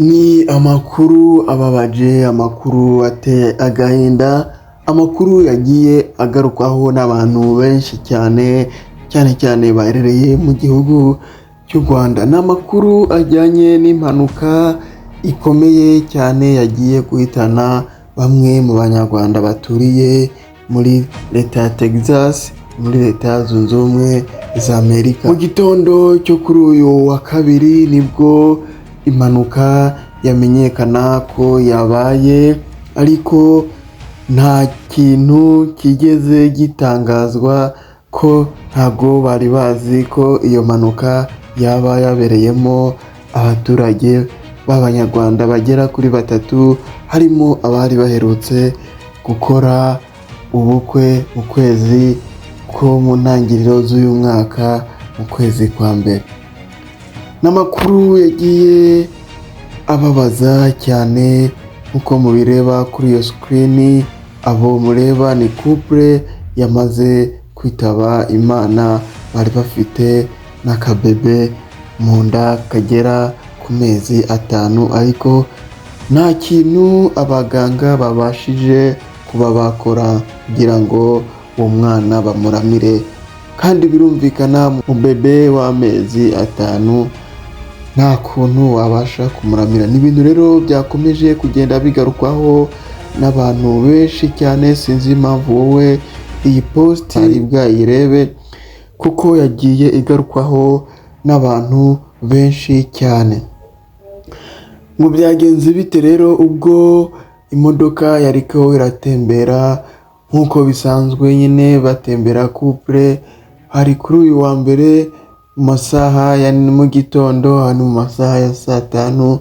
Ni amakuru ababaje, amakuru ateye agahinda, amakuru yagiye agarukwaho n'abantu benshi cyane baherereye mu gihugu cy'u Rwanda. Ni amakuru ajyanye n'impanuka ikomeye cyane yagiye guhitana bamwe mu banyarwanda baturiye muri leta ya Texas, muri leta zunze ubumwe za Amerika. Mu gitondo cyo kuri uyu wa kabiri nibwo impanuka yamenyekana ko yabaye, ariko nta kintu kigeze gitangazwa ko ntabwo bari bazi ko iyo mpanuka yaba yabereyemo abaturage b'abanyarwanda bagera kuri batatu, harimo abari baherutse gukora ubukwe mu kwezi ko mu ntangiriro z'uyu mwaka mu kwezi kwa mbere. N'amakuru yagiye ababaza cyane nk'uko mubireba kuri iyo screen. Abo mureba ni couple yamaze kwitaba Imana, bari bafite n'akabebe mu nda kagera ku mezi 5, ariko nta kintu abaganga babashije kuba bakora kugira ngo uwo mwana bamuramire, kandi birumvikana mu bebe w'amezi 5 nta kuntu wabasha kumuramira. Ni ibintu rero byakomeje kugenda bigarukwaho n'abantu benshi cyane. Sinzi impamvu wowe iyi post ari bwayirebe, kuko yagiye igarukwaho n'abantu benshi cyane. Mu byagenze bite rero ubwo imodoka yariko iratembera nk'uko bisanzwe nyine batembera couple? Hari kuri uyu wa mbere mu masaha ya mu gitondo, hano mu masaha ya saa 5,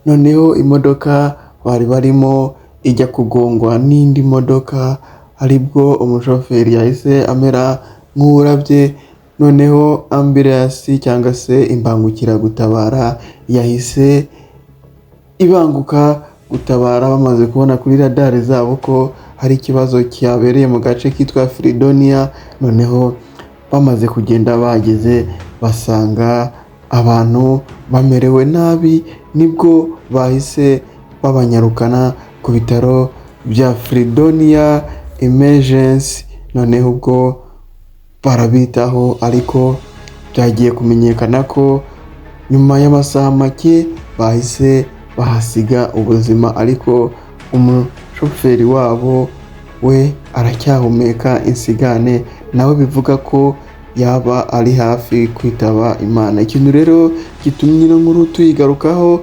noneho imodoka bari barimo ijya kugongwa n'indi modoka, aribwo umushoferi yahise amera nk'urabye, noneho ambulance cyangwa se imbangukiragutabara yahise ibanguka gutabara, bamaze kubona kuri radari zabo ko hari ikibazo cyabereye mu gace kitwa Fredonia. Noneho bamaze kugenda bageze basanga abantu bamerewe nabi, nibwo bahise babanyarukana ku bitaro bya Fredonia Emergency. Noneho ubwo barabitaho, ariko byagiye kumenyekana ko nyuma y'amasaha make bahise bahasiga ubuzima, ariko umushoferi wabo we aracyahumeka insigane, nawe bivuga ko yaba ari hafi kwitaba Imana. Ikintu rero gitumye ino nkuru tuyigarukaho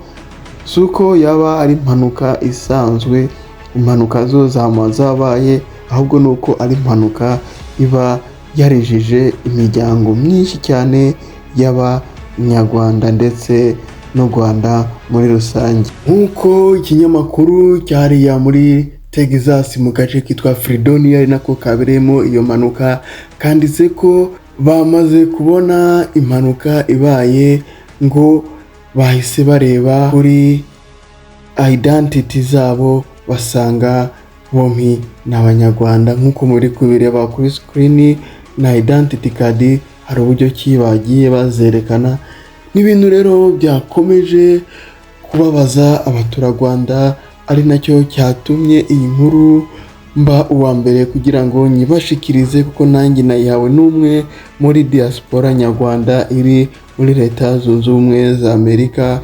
si uko yaba ari impanuka isanzwe, impanuka zo zabaye, ahubwo ni uko ari impanuka iba yarijije imiryango myinshi cyane y'abanyarwanda ndetse n'u Rwanda muri rusange. Nk'uko ikinyamakuru cyariya muri Texas mu gace kitwa Fredonia ari nako kabereyemo iyo mpanuka kanditse ko bamaze kubona impanuka ibaye, ngo bahise bareba kuri identity zabo basanga bombi ni abanyarwanda. Nk'uko muri kubireba kuri screen, na identity card hari uburyo ki bagiye bazerekana. N'ibintu rero byakomeje kubabaza abaturarwanda, ari nacyo cyatumye iyi nkuru mba uwa mbere kugira ngo nyibashikirize, kuko nanjye nayihawe n'umwe muri diaspora nyarwanda iri muri leta zunze ubumwe za Amerika,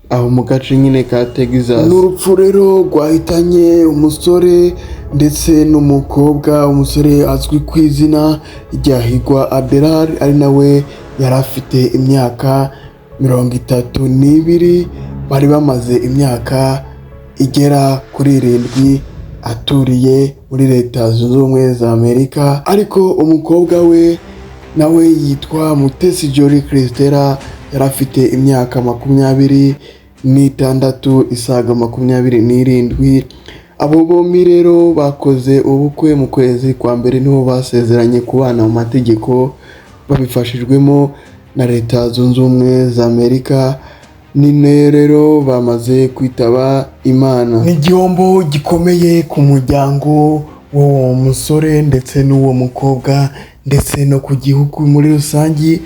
aho mu gace nyine ka Texas. N'urupfu rero rwahitanye umusore ndetse n'umukobwa. Umusore azwi ku izina rya Higwa Adelar, ari nawe yari afite imyaka 32, bari bamaze imyaka igera kuri 7 aturiye muri leta zunze ubumwe za Amerika. Ariko umukobwa we nawe yitwa Mutesi Jolly Christella, yari afite imyaka 26 isaga 27. Abo bombi rero bakoze ubukwe mu kwezi kwa mbere, niho basezeranye kubana mu mategeko babifashijwemo na leta zunze ubumwe za Amerika. Nine rero bamaze kwitaba Imana. Ni igihombo gikomeye ku muryango w'uwo musore ndetse n'uwo mukobwa, ndetse no ku gihugu muri rusange,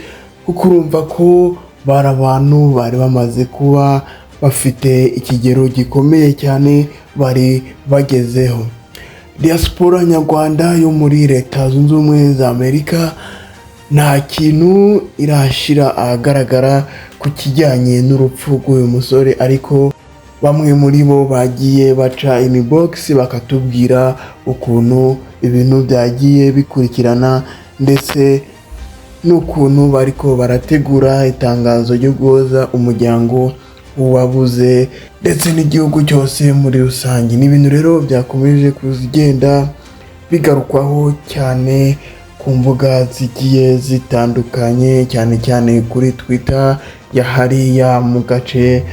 kuko urumva ko bari abantu bari bamaze kuba bafite ikigero gikomeye cyane bari bagezeho. Diaspora nyarwanda yo muri Leta Zunze Ubumwe za Amerika nta kintu irashira ahagaragara ku kijyanye n'urupfu rw'uyu musore, ariko bamwe muri bo bagiye baca inbox bakatubwira ukuntu ibintu byagiye bikurikirana ndetse n'ukuntu bariko barategura itangazo ryo guhoza umuryango uwabuze ndetse n'igihugu cyose muri rusange. Ni ibintu rero byakomeje kugenda bigarukwaho cyane ku mbuga zigiye zitandukanye, cyane cyane kuri Twitter ya hariya mu gace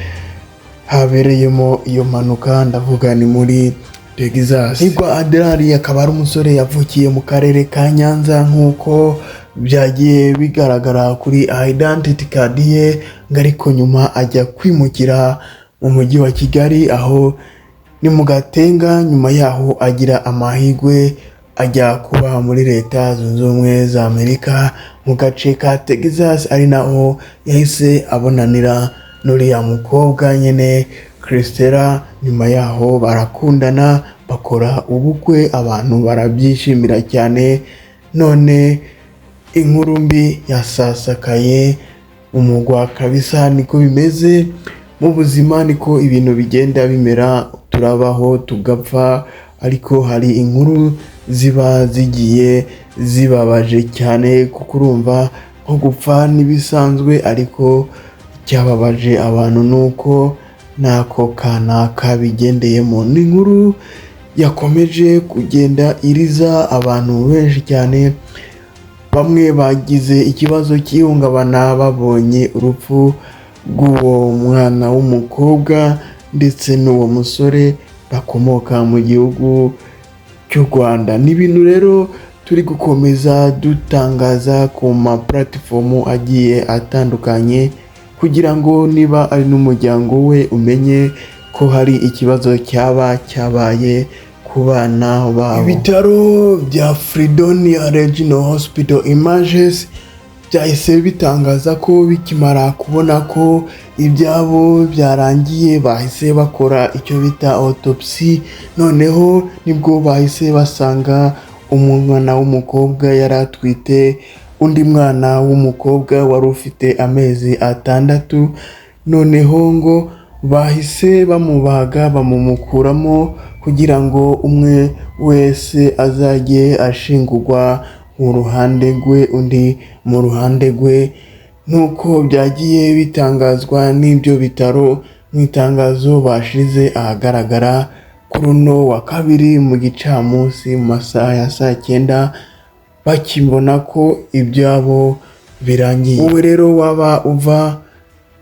habereyemo iyo mpanuka, ndavuga ni muri Texas. Higwa Adelari akaba ari umusore yavukiye mu karere ka Nyanza nk'uko byagiye bigaragara kuri identity card ye, ariko nyuma ajya kwimukira mu mujyi wa Kigali aho ni mu Gatenga. Nyuma yaho agira amahirwe ajya kuba muri Leta Zunze Ubumwe za Amerika mu gace ka Texas, ari naho yahise abonanira n'uriya mukobwa nyene Christella. Nyuma yaho barakundana bakora ubukwe, abantu barabyishimira cyane. None inkuru mbi yasasakaye umugwa kabisa. Niko bimeze mu buzima, niko ibintu bigenda bimera, turabaho tugapfa, ariko hari inkuru ziba zigiye zibabaje cyane kuko urumva nko gupfa n'ibisanzwe, ariko cyababaje abantu nuko nako kana kabigendeyemo. Ni inkuru yakomeje kugenda iriza abantu benshi cyane. Bamwe bagize ikibazo cy'ihungabana babonye urupfu rw'uwo mwana w'umukobwa ndetse n'uwo musore bakomoka mu gihugu cy'u Rwanda. Ni ibintu rero turi gukomeza dutangaza ku ma platform agiye atandukanye kugira ngo niba ari n'umuryango we umenye ko hari ikibazo cyaba cyabaye ku bana babo. Ibitaro bya Fredonia Regional Hospital Images byahise bitangaza ko bikimara kubona ko ibyabo byarangiye bahise bakora icyo bita autopsy. Noneho nibwo bahise basanga umwana w'umukobwa yari atwite undi mwana w'umukobwa wari ufite amezi 6. Noneho ngo bahise bamubaga bamumukuramo kugira ngo umwe wese azajye ashingurwa mu ruhande rwe undi mu ruhande rwe. Nuko byagiye bitangazwa n'ibyo bitaro mu itangazo bashize ahagaragara kuri uno wa kabiri mu gicamunsi mu masaha ya 9:00, bakibona ko ibyabo birangiye. Wowe rero waba uva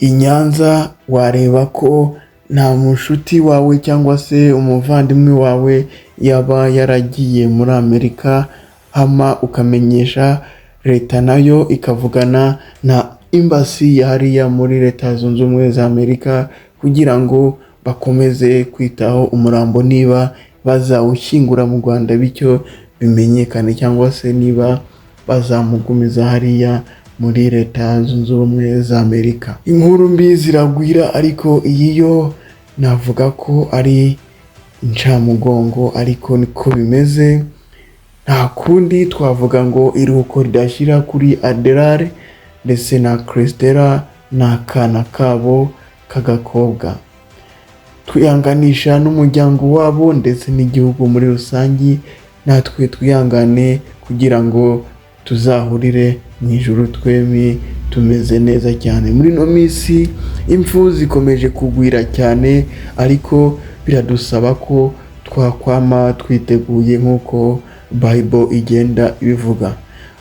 i Nyanza wareba ko nta mushuti wawe cyangwa se umuvandimwe wawe yaba yaragiye muri Amerika, hama ukamenyesha leta nayo ikavugana na embassy ya hariya muri Leta Zunze Ubumwe za Amerika kugira ngo bakomeze kwitaho umurambo niba bazawushyingura mu Rwanda, bityo bimenyekane, cyangwa se niba bazamugumiza hariya muri Leta Zunze Ubumwe za Amerika. Inkuru mbi ziragwira, ariko iyi yo navuga ko ari incamugongo, ariko niko bimeze. Nta kundi twavuga ngo iruhuko ridashira kuri Adelari ndetse na Christella n'akana kabo k'agakobwa. Twihanganisha n'umuryango wabo ndetse n'igihugu muri rusange. Natwe twihangane kugira ngo tuzahurire mu ijuru twembi tumeze neza cyane. Muri no minsi impfu zikomeje kugwira cyane, ariko biradusaba ko twakwama twiteguye nk'uko Bible igenda ibivuga.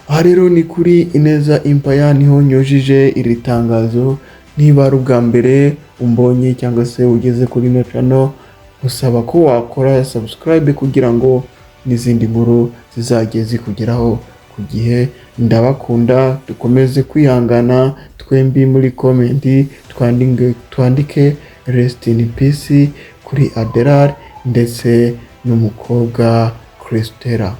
Aha rero ni kuri Ineza Empire niho nyujije iri tangazo. Niba ari ubwa mbere umbonye cyangwa se ugeze kuri ino channel, usaba ko wakora subscribe kugira ngo n'izindi nkuru zizajye zikugeraho ku gihe. Ndabakunda, dukomeze kwihangana twembi. Muri comment twandike rest in peace kuri Adelari ndetse n'umukobwa Christella.